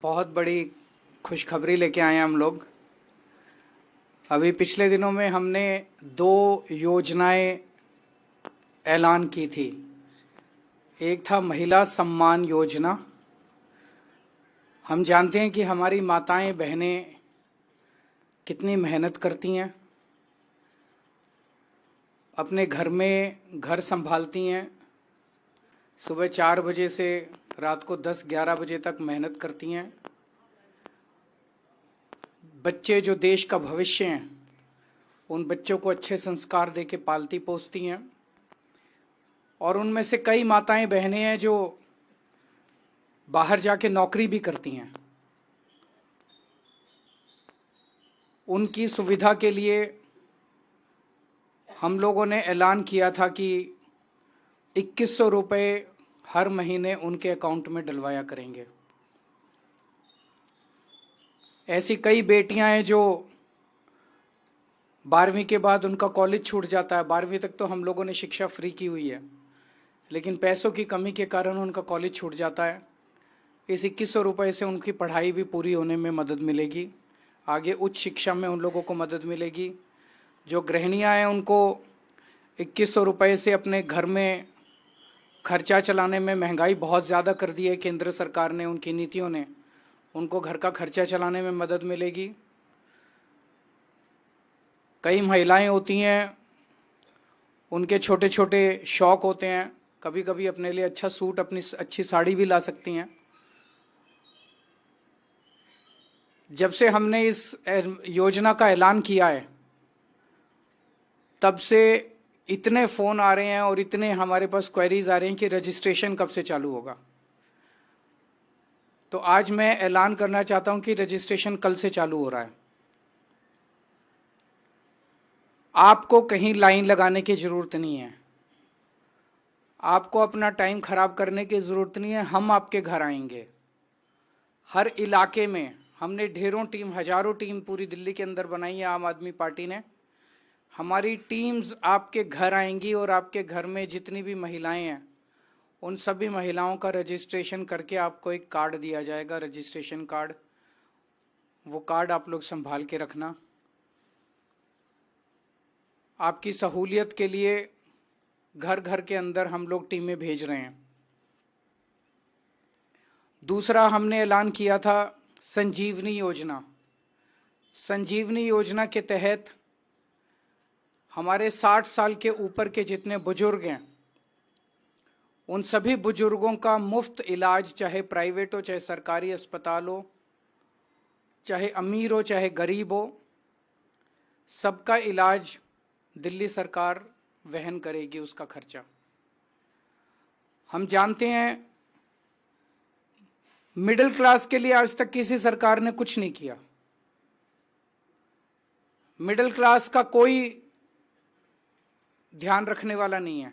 बहुत बड़ी खुशखबरी लेके आए हैं हम लोग। अभी पिछले दिनों में हमने दो योजनाएं ऐलान की थी। एक था महिला सम्मान योजना। हम जानते हैं कि हमारी माताएं बहनें कितनी मेहनत करती हैं, अपने घर में घर संभालती हैं, सुबह 4 बजे से रात को 10-11 बजे तक मेहनत करती हैं। बच्चे जो देश का भविष्य हैं, उन बच्चों को अच्छे संस्कार देके पालती पोसती हैं। और उनमें से कई माताएं बहनें हैं जो बाहर जाके नौकरी भी करती हैं। उनकी सुविधा के लिए हम लोगों ने ऐलान किया था कि 2100 रुपये हर महीने उनके अकाउंट में डलवाया करेंगे। ऐसी कई बेटियां हैं जो 12वीं के बाद उनका कॉलेज छूट जाता है। 12वीं तक तो हम लोगों ने शिक्षा फ्री की हुई है, लेकिन पैसों की कमी के कारण उनका कॉलेज छूट जाता है। इस 2100 रुपये से उनकी पढ़ाई भी पूरी होने में मदद मिलेगी, आगे उच्च शिक्षा में उन लोगों को मदद मिलेगी। जो गृहिणियां हैं उनको 2100 रुपये से अपने घर में खर्चा चलाने में, महंगाई बहुत ज़्यादा कर दी है केंद्र सरकार ने, उनकी नीतियों ने, उनको घर का खर्चा चलाने में मदद मिलेगी। कई महिलाएं होती हैं, उनके छोटे छोटे शौक होते हैं, कभी कभी अपने लिए अच्छा सूट, अपनी अच्छी साड़ी भी ला सकती हैं। जब से हमने इस योजना का ऐलान किया है, तब से इतने फ़ोन आ रहे हैं और इतने हमारे पास क्वेरीज आ रहे हैं कि रजिस्ट्रेशन कब से चालू होगा। तो आज मैं ऐलान करना चाहता हूं कि रजिस्ट्रेशन कल से चालू हो रहा है। आपको कहीं लाइन लगाने की ज़रूरत नहीं है, आपको अपना टाइम खराब करने की ज़रूरत नहीं है। हम आपके घर आएंगे। हर इलाके में हमने ढेरों टीम, हजारों टीम पूरी दिल्ली के अंदर बनाई है आम आदमी पार्टी ने। हमारी टीम्स आपके घर आएंगी और आपके घर में जितनी भी महिलाएं हैं, उन सभी महिलाओं का रजिस्ट्रेशन करके आपको एक कार्ड दिया जाएगा, रजिस्ट्रेशन कार्ड। वो कार्ड आप लोग संभाल के रखना। आपकी सहूलियत के लिए घर घर के अंदर हम लोग टीमें भेज रहे हैं। दूसरा, हमने ऐलान किया था संजीवनी योजना। संजीवनी योजना के तहत हमारे 60 साल के ऊपर के जितने बुजुर्ग हैं, उन सभी बुजुर्गों का मुफ्त इलाज, चाहे प्राइवेट हो चाहे सरकारी अस्पताल हो, चाहे अमीर हो चाहे गरीब हो, सबका इलाज दिल्ली सरकार वहन करेगी, उसका खर्चा। हम जानते हैं मिडिल क्लास के लिए आज तक किसी सरकार ने कुछ नहीं किया। मिडिल क्लास का कोई ध्यान रखने वाला नहीं है।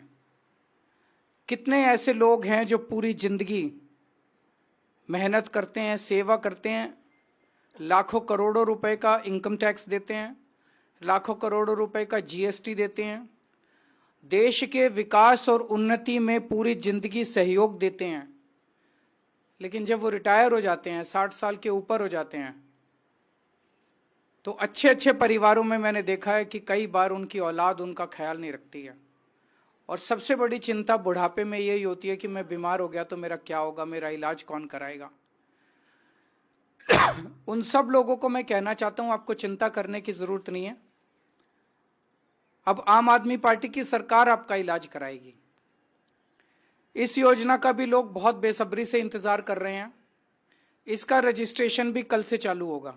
कितने ऐसे लोग हैं जो पूरी जिंदगी मेहनत करते हैं, सेवा करते हैं, लाखों करोड़ों रुपए का इनकम टैक्स देते हैं, लाखों करोड़ों रुपए का जीएसटी देते हैं, देश के विकास और उन्नति में पूरी जिंदगी सहयोग देते हैं। लेकिन जब वो रिटायर हो जाते हैं, 60 साल के ऊपर हो जाते हैं, तो अच्छे अच्छे परिवारों में मैंने देखा है कि कई बार उनकी औलाद उनका ख्याल नहीं रखती है। और सबसे बड़ी चिंता बुढ़ापे में यही होती है कि मैं बीमार हो गया तो मेरा क्या होगा, मेरा इलाज कौन कराएगा। उन सब लोगों को मैं कहना चाहता हूं, आपको चिंता करने की जरूरत नहीं है। अब आम आदमी पार्टी की सरकार आपका इलाज कराएगी। इस योजना का भी लोग बहुत बेसब्री से इंतजार कर रहे हैं। इसका रजिस्ट्रेशन भी कल से चालू होगा।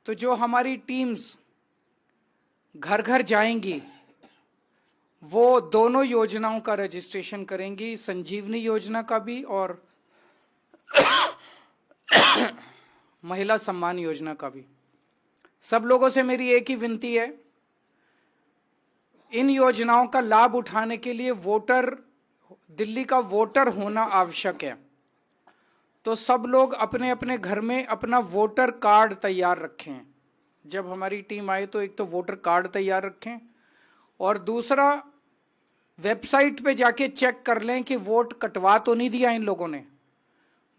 तो जो हमारी टीम्स घर घर जाएंगी, वो दोनों योजनाओं का रजिस्ट्रेशन करेंगी, संजीवनी योजना का भी और महिला सम्मान योजना का भी। सब लोगों से मेरी एक ही विनती है, इन योजनाओं का लाभ उठाने के लिए दिल्ली का वोटर होना आवश्यक है। तो सब लोग अपने अपने घर में अपना वोटर कार्ड तैयार रखें। जब हमारी टीम आए तो एक तो वोटर कार्ड तैयार रखें, और दूसरा वेबसाइट पे जाके चेक कर लें कि वोट कटवा तो नहीं दिया इन लोगों ने।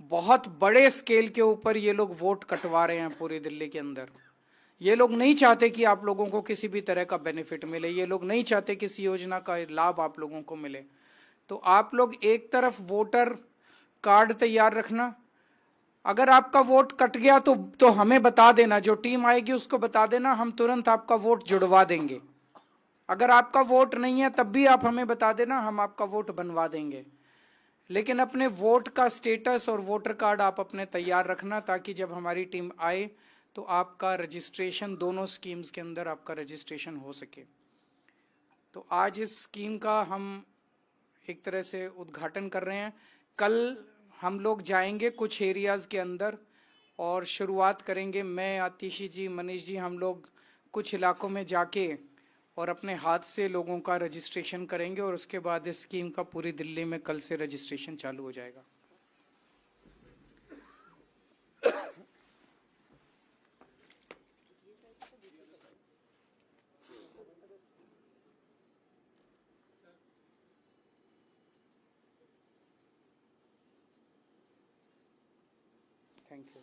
बहुत बड़े स्केल के ऊपर ये लोग वोट कटवा रहे हैं पूरी दिल्ली के अंदर। ये लोग नहीं चाहते कि आप लोगों को किसी भी तरह का बेनिफिट मिले, ये लोग नहीं चाहते किसी योजना का लाभ आप लोगों को मिले। तो आप लोग एक तरफ वोटर कार्ड तैयार रखना, अगर आपका वोट कट गया तो हमें बता देना, जो टीम आएगी उसको बता देना, हम तुरंत आपका वोट जुड़वा देंगे। अगर आपका वोट नहीं है तब भी आप हमें बता देना, हम आपका वोट बनवा देंगे। लेकिन अपने वोट का स्टेटस और वोटर कार्ड आप अपने तैयार रखना, ताकि जब हमारी टीम आए तो आपका रजिस्ट्रेशन, दोनों स्कीम्स के अंदर आपका रजिस्ट्रेशन हो सके। तो आज इस स्कीम का हम एक तरह से उद्घाटन कर रहे हैं। कल हम लोग जाएंगे कुछ एरियाज के अंदर और शुरुआत करेंगे। मैं, आतिशी जी, मनीष जी, हम लोग कुछ इलाकों में जाके और अपने हाथ से लोगों का रजिस्ट्रेशन करेंगे और उसके बाद इस स्कीम का पूरी दिल्ली में कल से रजिस्ट्रेशन चालू हो जाएगा। Thank you.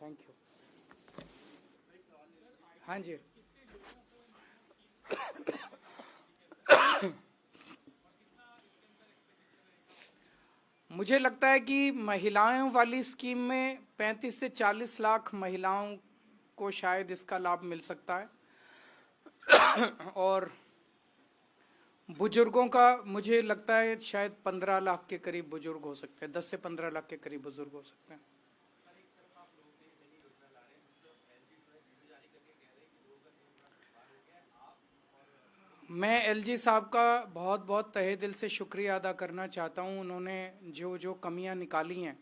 Thank you. हाँ जी। मुझे लगता है कि महिलाओं वाली स्कीम में 35 से 40 लाख महिलाओं को शायद इसका लाभ मिल सकता है और बुजुर्गों का मुझे लगता है शायद 15 लाख के करीब बुजुर्ग हो सकते हैं, 10 से 15 लाख के करीब बुजुर्ग हो सकते हैं। मैं एलजी साहब का बहुत बहुत तहे दिल से शुक्रिया अदा करना चाहता हूं। उन्होंने जो जो कमियां निकाली हैं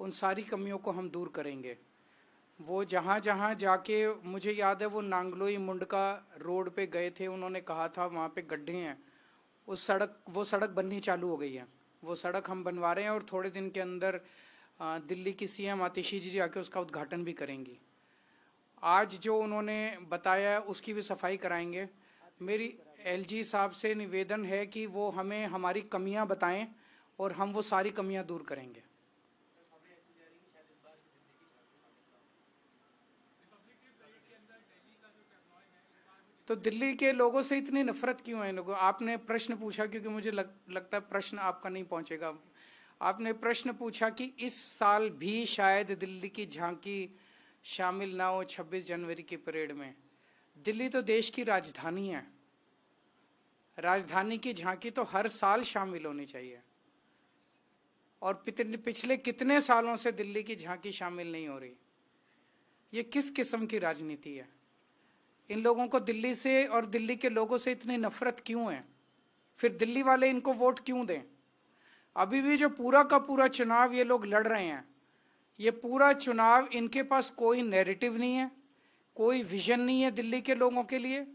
उन सारी कमियों को हम दूर करेंगे। वो जहां जहां जाके, मुझे याद है वो नांगलोई मुंडका रोड पे गए थे, उन्होंने कहा था वहां पे गड्ढे हैं, वो सड़क बननी चालू हो गई है। वो सड़क हम बनवा रहे हैं और थोड़े दिन के अंदर दिल्ली की सीएम आतिशी जी आके उसका उद्घाटन भी करेंगी। आज जो उन्होंने बताया उसकी भी सफाई कराएंगे। मेरी एलजी साहब से निवेदन है कि वो हमें हमारी कमियां बताएं और हम वो सारी कमियां दूर करेंगे। तो दिल्ली के लोगों से इतनी नफरत क्यों है लोगों? आपने प्रश्न पूछा, क्योंकि मुझे लगता है प्रश्न आपका नहीं पहुंचेगा। आपने प्रश्न पूछा कि इस साल भी शायद दिल्ली की झांकी शामिल ना हो 26 जनवरी की परेड में। दिल्ली तो देश की राजधानी है, राजधानी की झांकी तो हर साल शामिल होनी चाहिए। और पिछले कितने सालों से दिल्ली की झांकी शामिल नहीं हो रही? ये किस किस्म की राजनीति है? इन लोगों को दिल्ली से और दिल्ली के लोगों से इतनी नफरत क्यों है? फिर दिल्ली वाले इनको वोट क्यों दें? अभी भी जो पूरा का पूरा चुनाव ये लोग लड़ रहे हैं, ये पूरा चुनाव इनके पास कोई नैरेटिव नहीं है, कोई विजन नहीं है दिल्ली के लोगों के लिए,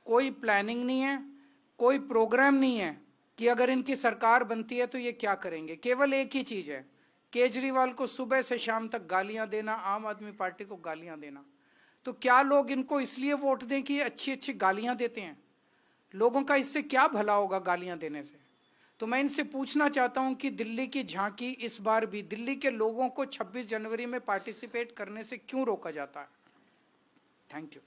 कोई प्लानिंग नहीं है, कोई प्रोग्राम नहीं है कि अगर इनकी सरकार बनती है तो ये क्या करेंगे। केवल एक ही चीज है, केजरीवाल को सुबह से शाम तक गालियां देना, आम आदमी पार्टी को गालियां देना। तो क्या लोग इनको इसलिए वोट दें कि ये अच्छी अच्छी गालियां देते हैं? लोगों का इससे क्या भला होगा गालियां देने से? तो मैं इनसे पूछना चाहता हूं कि दिल्ली की झांकी इस बार भी दिल्ली के लोगों को 26 जनवरी में पार्टिसिपेट करने से क्यों रोका जाता है? Thank you.